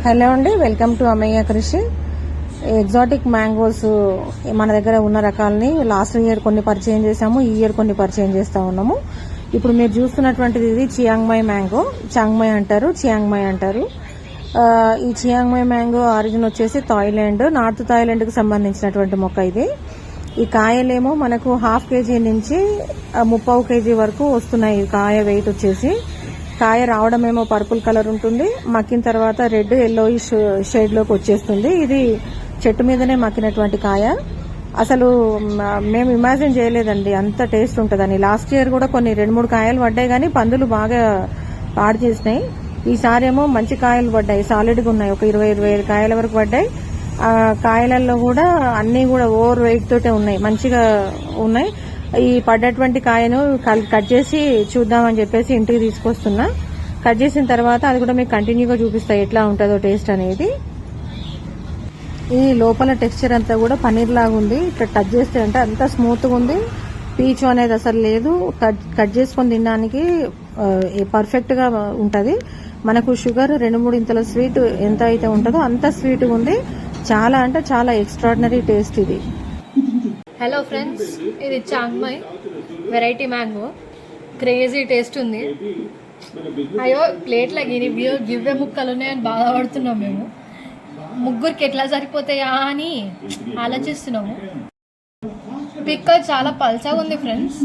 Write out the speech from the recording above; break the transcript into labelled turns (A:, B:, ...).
A: Hello అండి, welcome to అమ్మయ్య కృషి. ఎగ్జాటిక్ మ్యాంగోస్ మన దగ్గర ఉన్న రకాలని లాస్ట్ ఇయర్ కొన్ని పరిచయం చేసాము, ఈ ఇయర్ కొన్ని పరిచయం చేస్తూ ఉన్నాము. ఇప్పుడు మీరు చూస్తున్నటువంటిది ఇది చియాంగ్మై మ్యాంగో. చాంగ్మై అంటారు, చియాంగ్మై అంటారు. ఈ చియాంగ్మై మ్యాంగో ఆరిజిన్ వచ్చేసి థాయిలాండ్, నార్త్ థాయిలాండ్కి సంబంధించినటువంటి మొక్క ఇది. ఈ కాయలేమో మనకు 1/2 kg నుంచి 3/4 kg వరకు వస్తున్నాయి. కాయ వెయిట్ వచ్చేసి, కాయ రావడం ఏమో పర్పుల్ కలర్ ఉంటుంది, మక్కిన తర్వాత రెడ్ ఎల్లోయిష్ షేడ్లోకి వచ్చేస్తుంది. ఇది చెట్టు మీదనే మక్కినటువంటి కాయ. అసలు మేము ఇమాజిన్ చేయలేదండి అంత టేస్ట్ ఉంటుందని. లాస్ట్ ఇయర్ కూడా కొన్ని 2-3 కాయలు పడ్డాయి, కానీ పందులు బాగా పాడు చేసినాయి. ఈసారి ఏమో మంచి కాయలు పడ్డాయి, సాలిడ్గా ఉన్నాయి. ఒక 20-25 కాయల వరకు పడ్డాయి. ఆ కాయలలో కూడా అన్నీ కూడా ఓవర్ వెయిట్ తోటే ఉన్నాయి, మంచిగా ఉన్నాయి. ఈ పడ్డటువంటి కాయను కట్ చేసి చూద్దామని చెప్పేసి ఇంటికి తీసుకొస్తున్నా. కట్ చేసిన తర్వాత అది కూడా మీకు కంటిన్యూగా చూపిస్తా ఎట్లా ఉంటుందో టేస్ట్ అనేది. ఈ లోపల టెక్స్చర్ అంతా కూడా పన్నీర్ లాగా ఉంది. ఇక్కడ టచ్ చేస్తే అంటే అంతా స్మూత్గా ఉంది, పీచు అనేది అసలు లేదు. కట్ చేసుకొని తినడానికి పర్ఫెక్ట్గా ఉంటుంది. మనకు షుగర్ 2-3 ఇంతల స్వీట్ ఎంత అయితే ఉంటుందో అంత స్వీట్గా ఉంది. చాలా అంటే చాలా ఎక్స్ట్రాడినరీ టేస్ట్ ఇది.
B: హలో ఫ్రెండ్స్, ఇది చాంగ్మై వెరైటీ మ్యాంగో. క్రేజీ టేస్ట్ ఉంది. అయ్యో ప్లేట్లో గివ్వే ముక్కలు ఉన్నాయని బాధపడుతున్నాం మేము. ముగ్గురికి ఎట్లా సరిపోతాయా అని ఆలోచిస్తున్నాము. పిక్క చాలా పల్చగా ఉంది ఫ్రెండ్స్.